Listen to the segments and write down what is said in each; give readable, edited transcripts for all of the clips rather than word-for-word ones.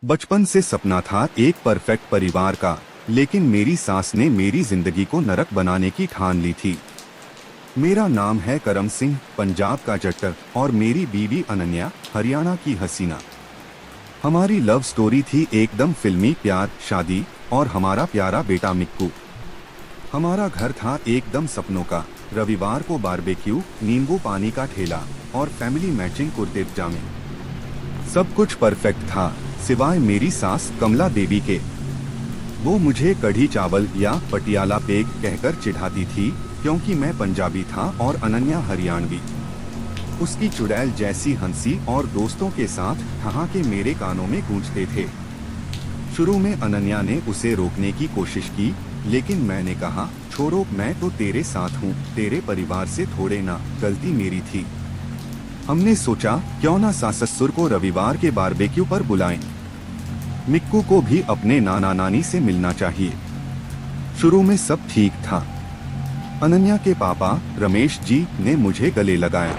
बचपन से सपना था एक परफेक्ट परिवार का, लेकिन मेरी सास ने मेरी जिंदगी को नरक बनाने की ठान ली थी। मेरा नाम है करम सिंह, पंजाब का जट्टर, और मेरी बीवी अनन्या, हरियाणा की हसीना। हमारी लव स्टोरी थी एकदम फिल्मी, प्यार, शादी और हमारा प्यारा बेटा मिक्कू। हमारा घर था एकदम सपनों का। रविवार को बारबेक्यू, नींबू पानी का ठेला और फैमिली मैचिंग कुर्ते पजामे। सब कुछ परफेक्ट था, सिवाय मेरी सास कमला देवी के। वो मुझे कढ़ी चावल या पटियाला पेग कहकर चिढ़ाती थी, क्योंकि मैं पंजाबी था और अनन्या हरियाणवी। उसकी चुड़ैल जैसी हंसी और दोस्तों के साथ ठहाके मेरे कानों में गूंजते थे। शुरू में अनन्या ने उसे रोकने की कोशिश की, लेकिन मैंने कहा, छोड़ो, मैं तो तेरे साथ हूँ, तेरे परिवार से थोड़े ना, गलती मेरी थी। हमने सोचा क्यों ना सास ससुर को रविवार के बारबेक्यू पर बुलाएं। मिक्कू को भी अपने नाना नानी से मिलना चाहिए। शुरू में सब ठीक था। अनन्या के पापा रमेश जी ने मुझे गले लगाया,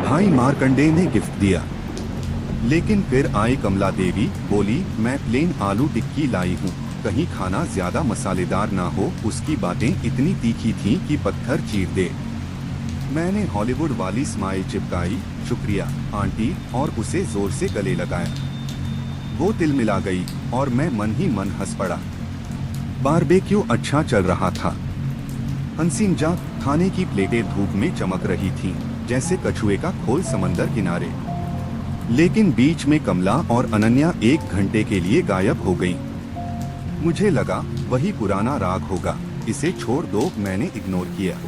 भाई मार्कंडे ने गिफ्ट दिया। लेकिन फिर आई कमला देवी, बोली, मैं प्लेन आलू टिक्की लाई हूँ, कहीं खाना ज्यादा मसालेदार ना हो। उसकी बातें इतनी तीखी थीं कि पत्थर चीर दे। मैंने हॉलीवुड वाली स्माइल चिपकाई, शुक्रिया आंटी, और उसे जोर से गले लगाया। वो तिलमिला गई और मैं मन ही मन हंस पड़ा। बारबेक्यू अच्छा चल रहा था। हंसिंजा खाने की प्लेटें धूप में चमक रही थीं, जैसे कछुए का खोल समंदर किनारे। लेकिन बीच में कमला और अनन्या 1 घंटे के लिए गायब हो गईं। मुझे लगा वही पुराना राग होगा, इसे छोड़ दो, मैंने इग्नोर किया।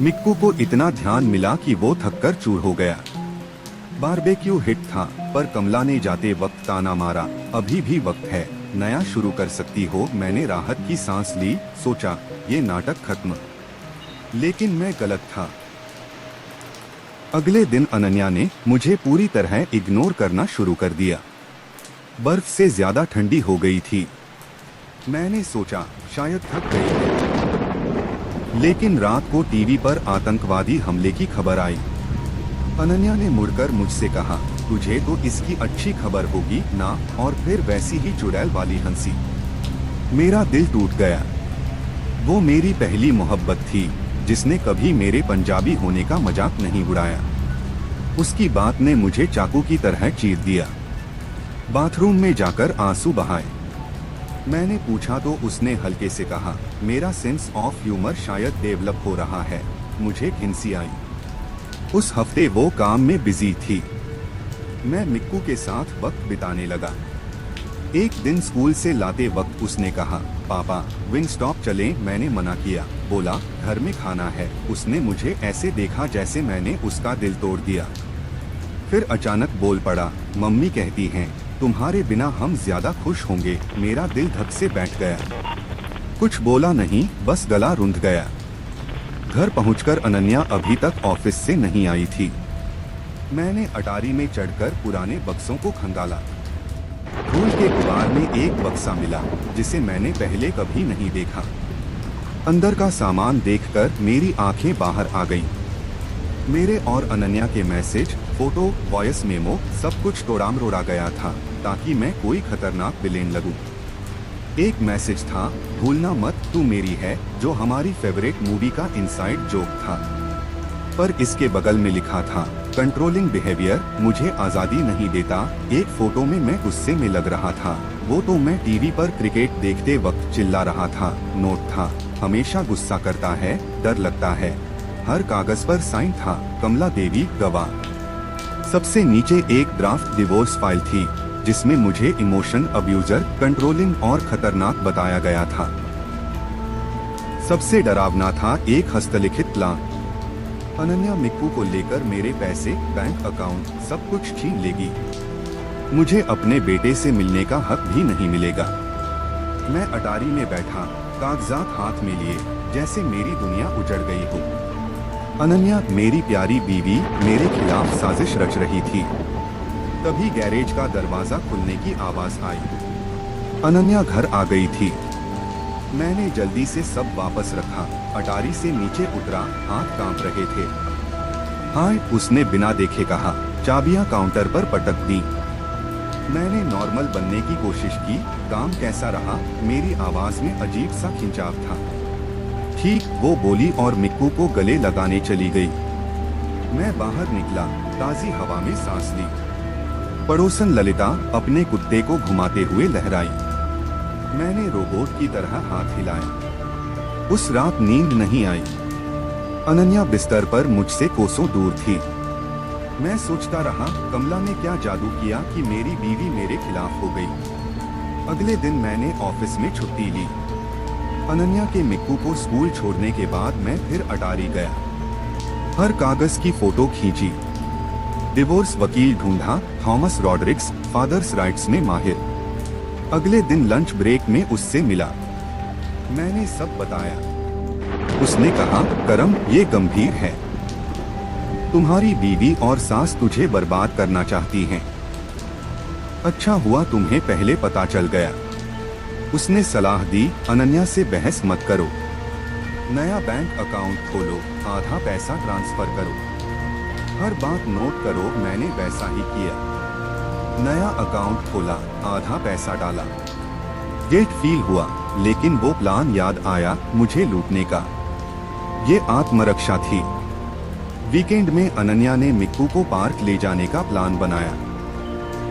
मिक्कू को इतना ध्यान मिला कि वो थककर चूर हो गया। बारबेक्यू हिट था, पर कमला ने जाते वक्त ताना मारा, अभी भी वक्त है, नया शुरू कर सकती हो। मैंने राहत की सांस ली, सोचा ये नाटक खत्म। लेकिन मैं गलत था। अगले दिन अनन्या ने मुझे पूरी तरह इग्नोर करना शुरू कर दिया। बर्फ से ज्यादा ठंडी हो गई थी। मैंने सोचा शायद थक गई है। लेकिन रात को टीवी पर आतंकवादी हमले की खबर आई। अनन्या ने मुड़कर मुझसे कहा, तुझे तो इसकी अच्छी खबर होगी ना, और फिर वैसी ही चुड़ैल वाली हंसी। मेरा दिल टूट गया। वो मेरी पहली मोहब्बत थी, जिसने कभी मेरे पंजाबी होने का मजाक नहीं उड़ाया। उसकी बात ने मुझे चाकू की तरह चीर दिया। बाथरूम में जाकर आंसू बहाए। मैंने पूछा तो उसने हल्के से कहा, मेरा सेंस ऑफ ह्यूमर शायद डेवलप हो रहा है। मुझे घिंसी आई। उस हफ्ते वो काम में बिजी थी। मैं मिक्कू के साथ वक्त बिताने लगा। एक दिन स्कूल से लाते वक्त उसने कहा, पापा विंग स्टॉप चलें। मैंने मना किया, बोला घर में खाना है। उसने मुझे ऐसे देखा जैसे मैंने उसका दिल तोड़ दिया। फिर अचानक बोल पड़ा, मम्मी कहती हैं तुम्हारे बिना हम ज्यादा खुश होंगे। मेरा दिल धक से बैठ गया। कुछ बोला नहीं, बस गला रुंध गया। घर पहुंचकर अनन्या अभी तक ऑफिस से नहीं आई थी। मैंने अटारी में चढ़कर पुराने बक्सों को खंगाला। धूल के गुबार में एक बक्सा मिला, जिसे मैंने पहले कभी नहीं देखा। अंदर का सामान देखकर मेरी आंखें बाहर आ गईं। मेरे और अनन्या के मैसेज, फोटो, वॉइस मेमो, सब कुछ तोड़ामरोड़ा गया था, ताकि मैं कोई खतरनाक विलेन लगूं। एक मैसेज था, भूलना मत तू मेरी है, जो हमारी फेवरेट मूवी का इनसाइड जोक था। पर इसके बगल में लिखा था, कंट्रोलिंग बिहेवियर, मुझे आजादी नहीं देता। एक फोटो में मैं गुस्से में लग रहा था। वो तो मैं टीवी पर क्रिकेट देखते वक्त चिल्ला रहा था। नोट था, हमेशा गुस्सा करता है, डर लगता है। हर कागज पर साइन था, कमला देवी गवाह। सबसे नीचे एक ड्राफ्ट डिवोर्स फाइल थी, जिसमें मुझे इमोशन अब्यूजर, कंट्रोलिंग और खतरनाक बताया गया था। सबसे डरावना था एक हस्तलिखित प्लान। अनन्या मिक्कू को लेकर मेरे पैसे, बैंक अकाउंट, सब कुछ छीन लेगी। मुझे अपने बेटे से मिलने का हक भी नहीं मिलेगा। मैं अटारी में बैठा, कागजात हाथ में लिए, जैसे मेरी दुनिया उजड़ गई हो। अनन्या, मेरी प्यारी बीवी, मेरे खिलाफ साजिश रच रही थी। तभी गैरेज का दरवाजा खुलने की आवाज आई। अनन्या घर आ गई थी। मैंने जल्दी से सब वापस रखा, अटारी से नीचे उतरा, हाथ कांप रहे थे। हाय, उसने बिना देखे कहा। चाबियां काउंटर पर पटक दी। मैंने नॉर्मल बनने की कोशिश की। काम कैसा रहा? मेरी आवाज में अजीब सा खिंचाव था। ठीक, वो बोली और मिक्कू को गले लगाने चली गई। मैं बाहर निकला, ताजी हवा में सांस ली। पड़ोसन ललिता अपने कुत्ते को घुमाते हुए लहराई। मैंने रोबोट की तरह हाथ हिलाया। उस रात नींद नहीं आई। अनन्या बिस्तर पर मुझसे कोसों दूर थी। मैं सोचता रहा, कमला ने क्या जादू किया कि मेरी बीवी मेरे खिलाफ हो गई। अगले दिन मैंने ऑफिस में छुट्टी ली। अनन्या के मिक्कू को स्कूल छोड़ने के बाद मैं फिर अटारी गया। हर कागज की फोटो खींची। डिवोर्स वकील ढूंढा, थॉमस रॉड्रिक्स, फादर्स राइट्स में माहिर। अगले दिन लंच ब्रेक में उससे मिला। मैंने सब बताया। उसने कहा, करम, ये गंभीर है। तुम्हारी बीवी और सास तुझे बर्बाद करना चाहती हैं। अच्छा हुआ तुम्हें पहले पता चल गया। उसने सलाह दी, अनन्या से बहस मत करो। नया बैंक अकाउंट खोलो, आधा पैसा ट्रांसफर करो। हर बात नोट करो। मैंने वैसा ही किया। नया अकाउंट खोला, आधा पैसा डाला। गिल्ट फील हुआ, लेकिन वो प्लान याद आया, मुझे लूटने का। ये आत्मरक्षा थी। वीकेंड में अनन्या ने मिक्कू को पार्क ले जाने का प्लान बनाया।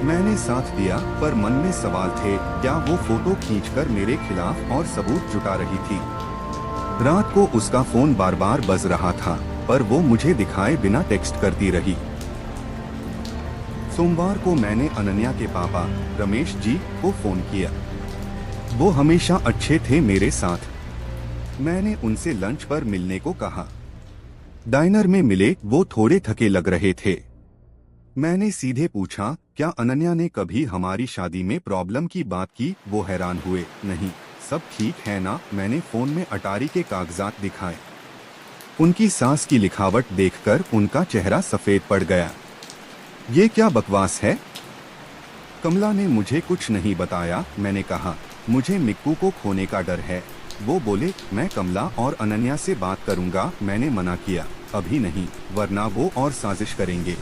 मैंने साथ दिया, पर मन में सवाल थे, क्या वो फोटो खींचकर मेरे खिलाफ और सबूत जुटा रही थी। रात को उसका फोन बार बार बज रहा था, पर वो मुझे दिखाए बिना टेक्स्ट करती रही। सोमवार को मैंने अनन्या के पापा रमेश जी को फोन किया। वो हमेशा अच्छे थे मेरे साथ। मैंने उनसे लंच पर मिलने को कहा। डाइनर में मिले, वो थोड़े थके लग रहे थे। मैंने सीधे पूछा, क्या अनन्या ने कभी हमारी शादी में प्रॉब्लम की बात की? वो हैरान हुए। नहीं, सब ठीक है ना। मैंने फोन में अटारी के कागजात दिखाए। उनकी सांस की लिखावट देखकर उनका चेहरा सफेद पड़ गया। ये क्या बकवास है? कमला ने मुझे कुछ नहीं बताया। मैंने कहा, मुझे मिक्कू को खोने का डर है। वो बोले, मैं कमला और अनन्या से बात करूंगा। मैंने मना किया, अभी नहीं, वरना वो और साजिश करेंगे।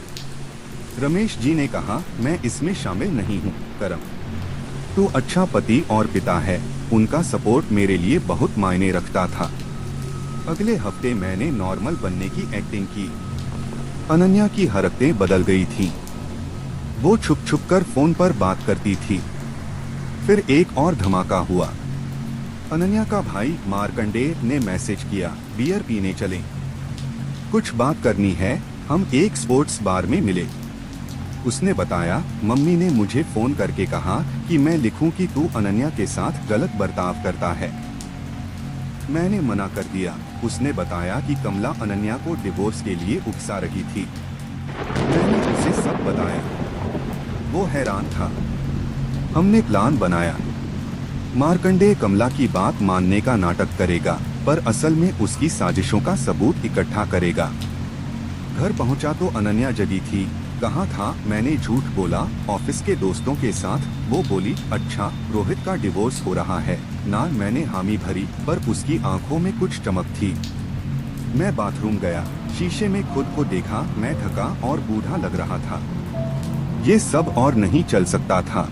रमेश जी ने कहा, मैं इसमें शामिल नहीं हूँ। करम, तू अच्छा पति और पिता है। उनका सपोर्ट मेरे लिए बहुत मायने रखता था। अगले हफ्ते मैंने नॉर्मल बनने की एक्टिंग की। अनन्या की हरकतें बदल गई थीं। वो छुप छुप कर फोन पर बात करती थी। फिर एक और धमाका हुआ। अनन्या का भाई मार्कंडेय ने मैसेज किया, बियर पीने चलें। कुछ बात करनी है। हम एक स्पोर्ट्स बार में मिले। उसने बताया, मम्मी ने मुझे फोन करके कहा कि मैं लिखूं कि तू अनन्या के साथ गलत बर्ताव करता है। मैंने मना कर दिया। उसने बताया कि कमला अनन्या को डिवोर्स के लिए उकसा रही थी। मैंने उसे सब बताया। वो हैरान था। हमने प्लान बनाया। मार्कंडेय कमला की बात मानने का नाटक करेगा, पर असल में उसकी साजिशों का सबूत इकट्ठा करेगा। घर पहुंचा तो अनन्या जगी थी। कहाँ था? मैंने झूठ बोला, ऑफिस के दोस्तों के साथ। वो बोली, अच्छा, रोहित का डिवोर्स हो रहा है ना। मैंने हामी भरी, पर उसकी आंखों में कुछ चमक थी। मैं बाथरूम गया, शीशे में खुद को देखा। मैं थका और बूढ़ा लग रहा था। ये सब और नहीं चल सकता था।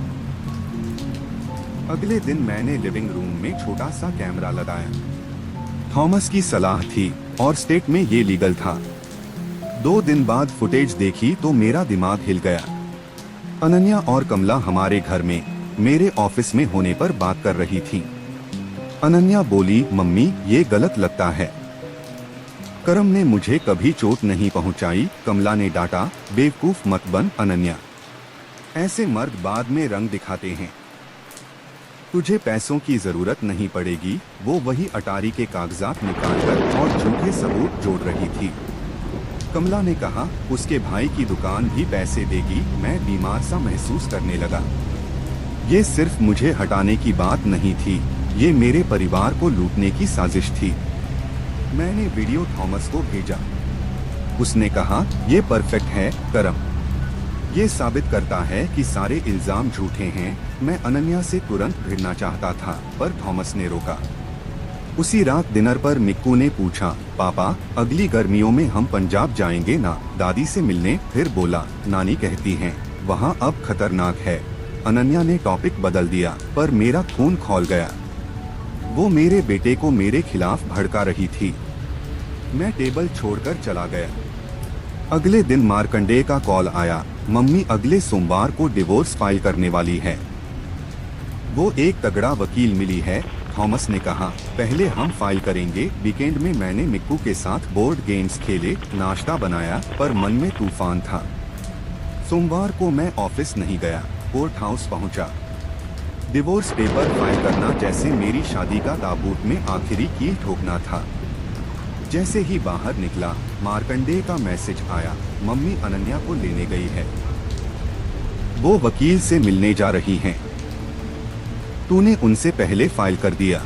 अगले दिन मैंने लिविंग रूम में छोटा सा कैमरा लगाया। थॉमस की सलाह थी और स्टेट में ये लीगल था। 2 दिन बाद फुटेज देखी तो मेरा दिमाग हिल गया। अनन्या और कमला हमारे घर में मेरे ऑफिस में होने पर बात कर रही थी। अनन्या बोली, मम्मी, ये गलत लगता है। करम ने मुझे कभी चोट नहीं पहुंचाई। कमला ने डांटा, बेवकूफ मत बन अनन्या। ऐसे मर्द बाद में रंग दिखाते हैं। तुझे पैसों की जरूरत नहीं पड़ेगी। वो वही अटारी के कागजात निकालकर और झूठे सबूत जोड़ रही थी। कमला ने कहा, उसके भाई की दुकान भी पैसे देगी। मैं बीमार सा महसूस करने लगा। ये सिर्फ मुझे हटाने की बात नहीं थी, ये मेरे परिवार को लूटने की साजिश थी। मैंने वीडियो थॉमस को भेजा। उसने कहा, ये परफेक्ट है करम। ये साबित करता है कि सारे इल्जाम झूठे हैं। मैं अनन्या से तुरंत भिड़ना चाहता था, पर थॉमस ने रोका। उसी रात डिनर पर मिक्कू ने पूछा, पापा, अगली गर्मियों में हम पंजाब जाएंगे ना दादी से मिलने? फिर बोला, नानी कहती हैं, वहाँ अब खतरनाक है। अनन्या ने टॉपिक बदल दिया, पर मेरा खून खौल गया। वो मेरे बेटे को मेरे खिलाफ भड़का रही थी। मैं टेबल छोड़कर चला गया। अगले दिन मार्कंडेय का कॉल आया, मम्मी अगले सोमवार को डिवोर्स फाइल करने वाली है। वो एक तगड़ा वकील मिली है, थॉमस ने कहा। पहले हम फाइल करेंगे। वीकेंड में मैंने मिक्कू के साथ बोर्ड गेम्स खेले, नाश्ता बनाया, पर मन में तूफान था। सोमवार को मैं ऑफिस नहीं गया, कोर्ट हाउस पहुंचा। डिवोर्स पेपर फाइल करना जैसे मेरी शादी का ताबूत में आखिरी कील ठोकना था। जैसे ही बाहर निकला, मार्कंडेय का मैसेज आया, मम्मी अनन्या को लेने गई है। वो वकील से मिलने जा रही हैं। तूने उनसे पहले फाइल कर दिया।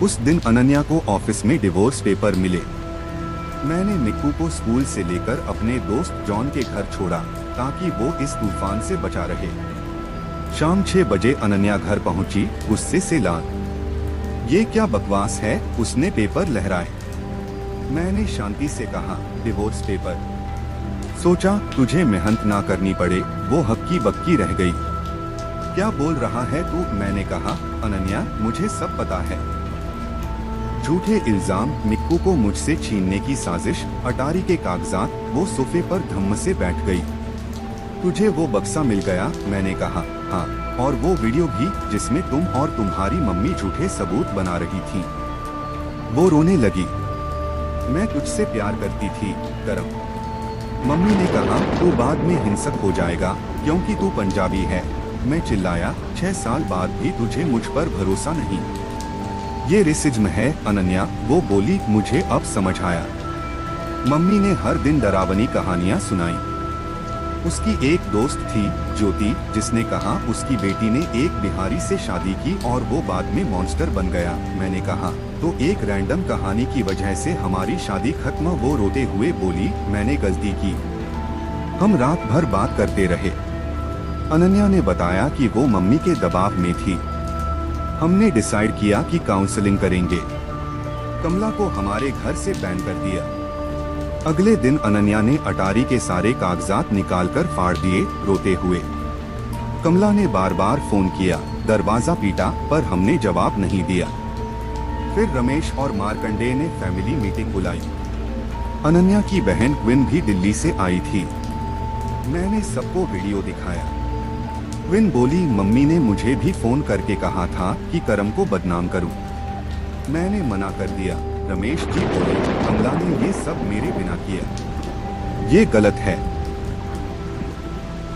उस दिन अनन्या को ऑफिस में डिवोर्स पेपर मिले। मैंने मिक्कू को स्कूल से लेकर अपने दोस्त जॉन के घर छोड़ा, ताकि वो इस तूफान से बचा रहे। शाम 6 बजे अनन्या घर पहुंची, गुस्से से लाल। ये क्या बकवास है, उसने पेपर लहराए। मैंने शांति से कहा, डिवोर्स पेपर। सोचा तुझे मेहनत ना करनी पड़े। वो हक्की बक्की रह गई। क्या बोल रहा है तू, मैंने कहा। अनन्या, मुझे सब पता है। झूठे इल्जाम, मिक्कू को मुझसे छीनने की साजिश, अटारी के कागजात। वो सोफे पर धम्म से बैठ गई। तुझे वो बक्सा मिल गया, मैंने कहा। हाँ, और वो वीडियो भी, जिसमें तुम और तुम्हारी मम्मी झूठे सबूत बना रही थी। वो रोने लगी। मैं तुझसे प्यार करती थी, करम। मम्मी ने कहा, तू बाद में हिंसक हो जाएगा क्योंकि तू पंजाबी है। मैं चिल्लाया, 6 साल बाद भी तुझे मुझ पर भरोसा नहीं। ये रेसिज्म है अनन्या, वो बोली। मुझे अब समझ आया। मम्मी ने हर दिन डरावनी कहानियां सुनाई। उसकी एक दोस्त थी, ज्योति, जिसने कहा उसकी बेटी ने एक बिहारी से शादी की और वो बाद में मॉन्स्टर बन गया। मैंने कहा, तो एक रैंडम कहानी की वजह से हमारी शादी खत्म। वो रोते हुए बोली, मैंने गलती की। हम रात भर बात करते रहे। अनन्या ने बताया कि वो मम्मी के दबाव में थी। हमने डिसाइड किया कि काउंसलिंग करेंगे। कमला को हमारे घर से बैन कर दिया। अगले दिन अनन्या ने अटारी के सारे कागजात निकालकर फाड़ दिए, रोते हुए। कमला ने बार बार फोन किया, दरवाजा पीटा, पर हमने जवाब नहीं दिया। फिर रमेश और मार्कंडेय ने फैमिली मीटिंग बुलाई। अनन्या की बहन क्विन भी दिल्ली से आई थी। मैंने सबको वीडियो दिखाया। क्विन बोली, मम्मी ने मुझे भी फोन करके कहा था कि करम को बदनाम करूं। मैंने मना कर दिया। रमेश जी बोले, कमला ने ये सब मेरे बिना किया। ये गलत है।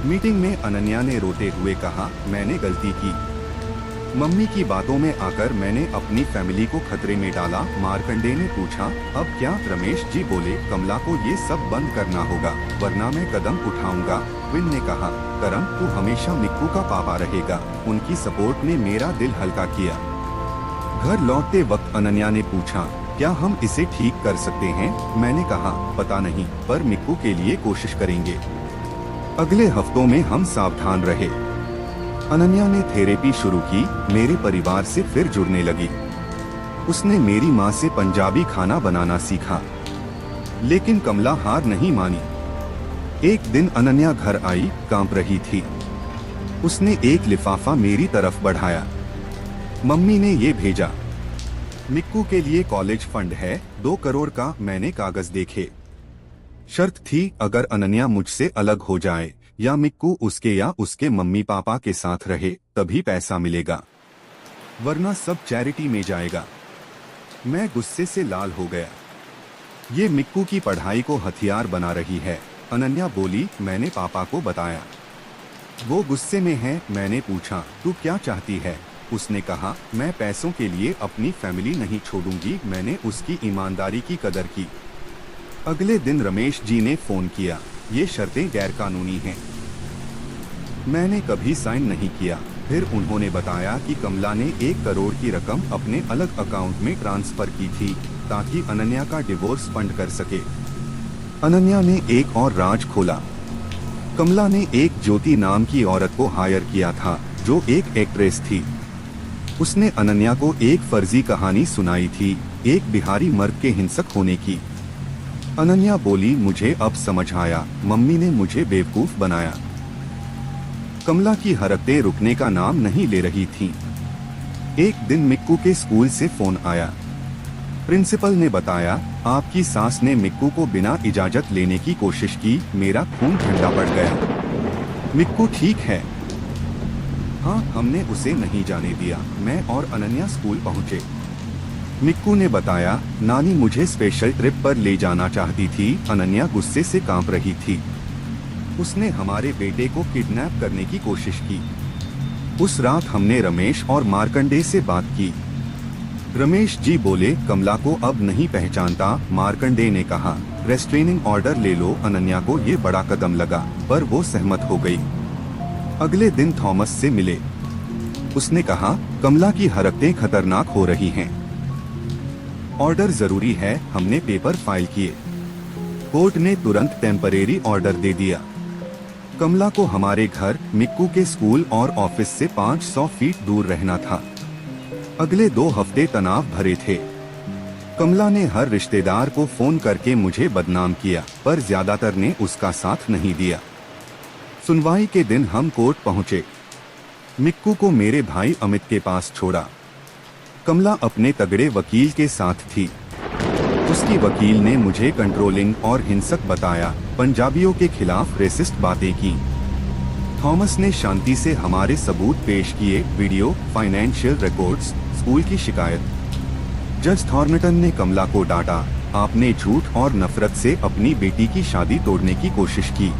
मीटिंग में अनन्या ने रोते हुए कहा, मैंने गलती की। मम्मी की बातों में आकर मैंने अपनी फैमिली को खतरे में डाला। मार्कंडेय ने पूछा, अब क्या? रमेश जी बोले, कमला को ये सब बंद करना होगा, वरना मैं कदम उठाऊंगा। क्विन ने कहा, करम, तू हमेशा मिक्कू का पापा रहेगा। उनकी सपोर्ट ने मेरा दिल हल्का किया। घर लौटते वक्त अनन्या ने पूछा, क्या हम इसे ठीक कर सकते हैं? मैंने कहा, पता नहीं, पर मिक्कू के लिए कोशिश करेंगे। अगले हफ्तों में हम सावधान रहे। अनन्या ने थेरेपी शुरू की, मेरे परिवार से फिर जुड़ने लगी। उसने मेरी माँ से पंजाबी खाना बनाना सीखा। लेकिन कमला हार नहीं मानी। एक दिन अनन्या घर आई, कांप रही थी। उसने एक लिफाफा मेरी तरफ बढ़ाया। मम्मी ने ये भेजा। मिक्कू के लिए कॉलेज फंड है, 2 करोड़ का। मैंने कागज देखे। शर्त थी, अगर अनन्या मुझसे अलग हो जाए या मिक्कू उसके या उसके मम्मी पापा के साथ रहे, तभी पैसा मिलेगा, वरना सब चैरिटी में जाएगा। मैं गुस्से से लाल हो गया। ये मिक्कू की पढ़ाई को हथियार बना रही है, अनन्या बोली। मैंने पापा को बताया। वो गुस्से में है। मैंने पूछा, तू क्या चाहती है? उसने कहा, मैं पैसों के लिए अपनी फैमिली नहीं छोड़ूंगी। मैंने उसकी ईमानदारी की कदर की। अगले दिन रमेश जी ने फोन किया, ये शर्तें गैरकानूनी हैं। मैंने कभी साइन नहीं किया। फिर उन्होंने बताया कि कमला ने 1 करोड़ की रकम अपने अलग अकाउंट में ट्रांसफर की थी, ताकि अनन्या का डिवोर्स फंड कर सके। अनन्या ने एक और राज खोला। कमला ने एक ज्योति नाम की औरत को हायर किया था, जो एक एक्ट्रेस थी। उसने अनन्या को एक फर्जी कहानी सुनाई थी, एक बिहारी मर्द के हिंसक होने की। अनन्या बोली, मुझे अब समझ आया, मम्मी ने मुझे बेवकूफ बनाया। कमला की हरकतें रुकने का नाम नहीं ले रही थीं। एक दिन मिक्कू के स्कूल से फोन आया। प्रिंसिपल ने बताया, आपकी सास ने मिक्कू को बिना इजाजत लेने की कोशिश की। मेरा खून ठंडा पड़ गया। मिक्कू ठीक है? हाँ, हमने उसे नहीं जाने दिया। मैं और अनन्या स्कूल पहुँचे। मिक्कू ने बताया, नानी मुझे स्पेशल ट्रिप पर ले जाना चाहती थी। अनन्या गुस्से से कांप रही थी। उसने हमारे बेटे को किडनैप करने की कोशिश की। उस रात हमने रमेश और मार्कंडे से बात की। रमेश जी बोले, कमला को अब नहीं पहचानता। मार्कंडे ने कहा, रेस्ट्रेनिंग ऑर्डर ले लो। अनन्या को ये बड़ा कदम लगा, पर वो सहमत हो गई। अगले दिन थॉमस से मिले। उसने कहा, कमला की हरकतें खतरनाक हो रही हैं। ऑर्डर जरूरी है। हमने पेपर फाइल किए। कोर्ट ने तुरंत टेम्परेरी ऑर्डर दे दिया। कमला को हमारे घर, मिक्कू के स्कूल और ऑफिस से 500 फीट दूर रहना था। अगले 2 हफ्ते तनाव भरे थे। कमला ने हर रिश्तेदार को फोन करके मुझे बदनाम किया, पर ज्यादातर ने उसका साथ नहीं दिया। सुनवाई के दिन हम कोर्ट पहुंचे। मिक्कू को मेरे भाई अमित के पास छोड़ा। कमला अपने तगड़े वकील के साथ थी। उसकी वकील ने मुझे कंट्रोलिंग और हिंसक बताया, पंजाबियों के खिलाफ रेसिस्ट बातें की। थॉमस ने शांति से हमारे सबूत पेश किए, वीडियो, फाइनेंशियल रिकॉर्ड्स, स्कूल की शिकायत। जज थॉर्नटन ने कमला को डांटा, आपने झूठ और नफरत से अपनी बेटी की शादी तोड़ने की कोशिश की।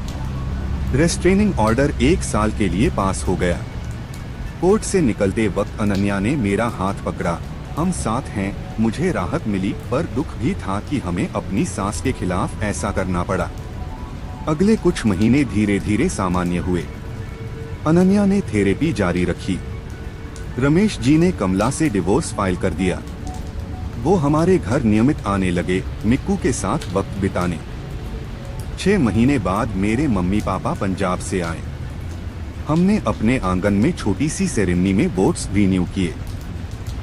रेस्ट्रेनिंग ऑर्डर 1 साल के लिए पास हो गया। कोर्ट से निकलते वक्त अनन्या ने मेरा हाथ पकड़ा। हम साथ हैं। मुझे राहत मिली, पर दुख भी था कि हमें अपनी सास के खिलाफ ऐसा करना पड़ा। अगले कुछ महीने धीरे धीरे सामान्य हुए। अनन्या ने थेरेपी जारी रखी। रमेश जी ने कमला से डिवोर्स फाइल कर दिया। वो हमारे घर नियमित आने लगे, मिक्कू के साथ वक्त बिताने। 6 महीने बाद मेरे मम्मी पापा पंजाब से आए। हमने अपने आंगन में छोटी सी सेरेमनी में वोट्स रिन्यू किए।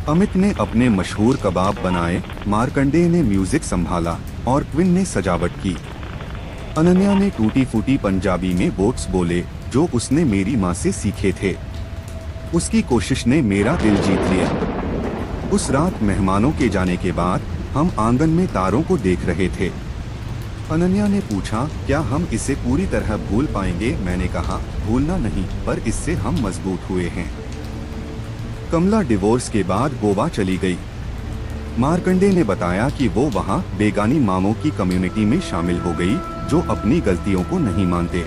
अमित ने अपने मशहूर कबाब बनाए, मार्कंडे ने म्यूजिक संभाला और क्विन ने सजावट की। अनन्या ने टूटी फूटी पंजाबी में वोट्स बोले, जो उसने मेरी माँ से सीखे थे। उसकी कोशिश ने मेरा दिल जीत लिया। उस रात मेहमानों के जाने के बाद हम आंगन में तारों को देख रहे थे। अनन्या ने पूछा, क्या हम इसे पूरी तरह भूल पाएंगे? मैंने कहा, भूलना नहीं, पर इससे हम मजबूत हुए हैं। कमला डिवोर्स के बाद गोवा चली गई। मार्कंडे ने बताया कि वो वहाँ बेगानी मामों की कम्युनिटी में शामिल हो गई, जो अपनी गलतियों को नहीं मानते।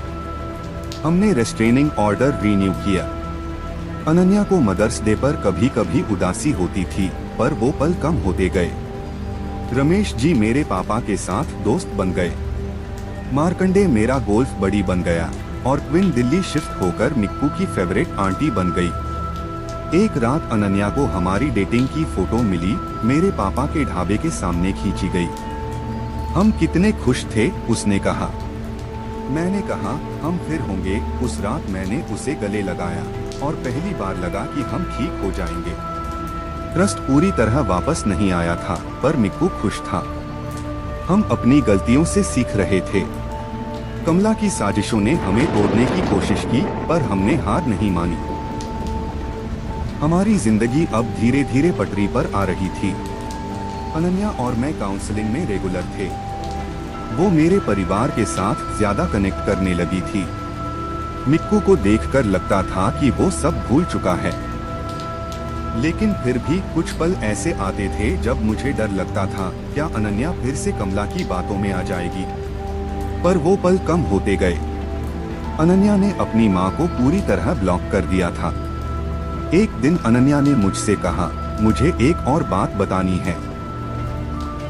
हमने रेस्ट्रेनिंग ऑर्डर रिन्यू किया। अनन्या को मदर्स डे पर कभी कभी उदासी होती थी, पर वो पल कम होते गए। रमेश जी मेरे पापा के साथ दोस्त बन गए। मार्कंडे मेरा गोल्फ बडी बन गया और क्विन दिल्ली शिफ्ट होकर मिक्कू की फेवरेट आंटी बन गई। एक रात अनन्या को हमारी डेटिंग की फोटो मिली, मेरे पापा के ढाबे के सामने खींची गई। हम कितने खुश थे, उसने कहा। मैंने कहा, हम फिर होंगे। उस रात मैंने उसे गले लगाया और पहली बार लगा कि हम ठीक हो जाएंगे। ट्रस्ट पूरी तरह वापस नहीं आया था, पर मिक्कू खुश था। हम अपनी गलतियों से सीख रहे थे। कमला की साजिशों ने हमें तोड़ने की कोशिश की, पर हमने हार नहीं मानी। हमारी जिंदगी अब धीरे धीरे पटरी पर आ रही थी। अनन्या और मैं काउंसलिंग में रेगुलर थे। वो मेरे परिवार के साथ ज्यादा कनेक्ट करने लगी थी। मिक्कू को देखकर लगता था कि वो सब भूल चुका है, लेकिन फिर भी कुछ पल ऐसे आते थे जब मुझे डर लगता था, क्या अनन्या फिर से कमला की बातों में आ जाएगी। पर वो पल कम होते गए। अनन्या ने अपनी माँ को पूरी तरह ब्लॉक कर दिया था। एक दिन अनन्या ने मुझसे कहा, मुझे एक और बात बतानी है।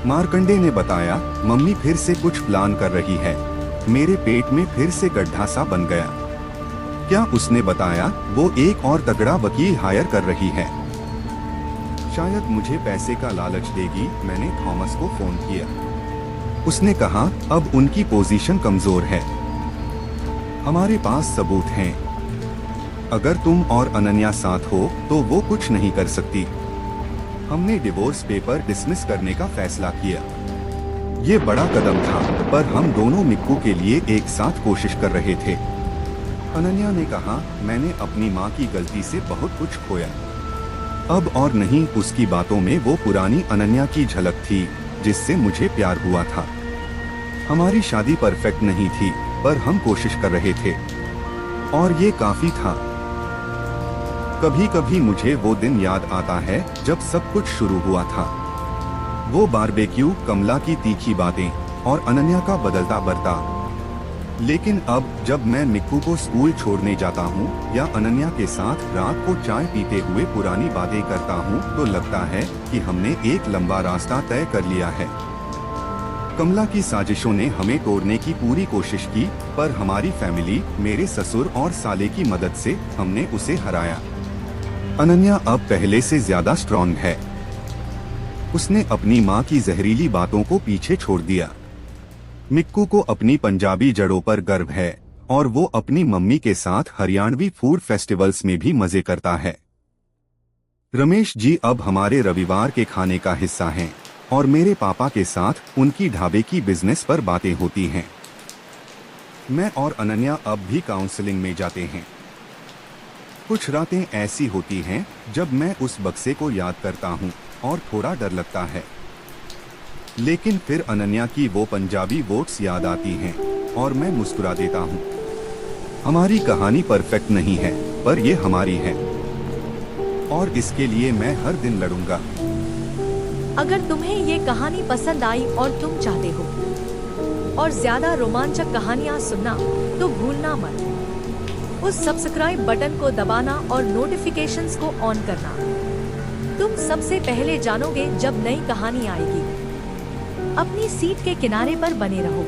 मार्कंडे ने बताया, मम्मी फिर से कुछ प्लान कर रही है। मेरे पेट में फिर से गड्ढा सा बन गया। क्या उसने बताया वो एक और तगड़ा वकील हायर कर रही है? शायद मुझे पैसे का लालच देगी। मैंने थॉमस को फोन किया। उसने कहा, अब उनकी पोजीशन कमजोर है। हमारे पास सबूत हैं। अगर तुम और अनन्या साथ हो तो वो कुछ नहीं कर सकती। हमने डिवोर्स पेपर डिसमिस करने का फैसला किया। ये बड़ा कदम था, पर हम दोनों मिक्कू के लिए एक साथ कोशिश कर रहे थे। अनन्या ने कहा, मैंने अपनी माँ की गलती से बहुत कुछ खोया। अब और नहीं उसकी बातों में वो पुरानी अनन्या की झलक थी जिससे मुझे प्यार हुआ था। हमारी शादी परफेक्ट नहीं थी, पर हम कोशिश कर रहे थे और ये काफी था। कभी कभी मुझे वो दिन याद आता है जब सब कुछ शुरू हुआ था। वो बारबेक्यू, कमला की तीखी बातें और अनन्या का बदलता बर्ताव। लेकिन अब जब मैं मिक्कू को स्कूल छोड़ने जाता हूँ या अनन्या के साथ रात को चाय पीते हुए पुरानी बातें करता हूँ तो लगता है कि हमने एक लंबा रास्ता तय कर लिया है। कमला की साजिशों ने हमें तोड़ने की पूरी कोशिश की, पर हमारी फैमिली, मेरे ससुर और साले की मदद से हमने उसे हराया। अनन्या अब पहले से ज्यादा स्ट्रॉन्ग है। उसने अपनी माँ की जहरीली बातों को पीछे छोड़ दिया। मिक्कू को अपनी पंजाबी जड़ों पर गर्व है और वो अपनी मम्मी के साथ हरियाणवी फूड फेस्टिवल्स में भी मजे करता है। रमेश जी अब हमारे रविवार के खाने का हिस्सा हैं और मेरे पापा के साथ उनकी ढाबे की बिजनेस पर बातें होती हैं। मैं और अनन्या अब भी काउंसलिंग में जाते हैं। कुछ रातें ऐसी होती हैं जब मैं उस बक्से को याद करता हूँ और थोड़ा डर लगता है, लेकिन फिर अनन्या की वो पंजाबी वोट्स याद आती हैं और मैं मुस्कुरा देता हूँ। हमारी कहानी परफेक्ट नहीं है, पर ये हमारी है और इसके लिए मैं हर दिन लड़ूंगा। अगर तुम्हें ये कहानी पसंद आई और तुम चाहते हो और ज्यादा रोमांचक कहानियाँ सुनना तो भूलना मत उस सब्सक्राइब बटन को दबाना और नोटिफिकेशंस को ऑन करना। तुम सबसे पहले जानोगे जब नई कहानी आएगी। अपनी सीट के किनारे पर बने रहो।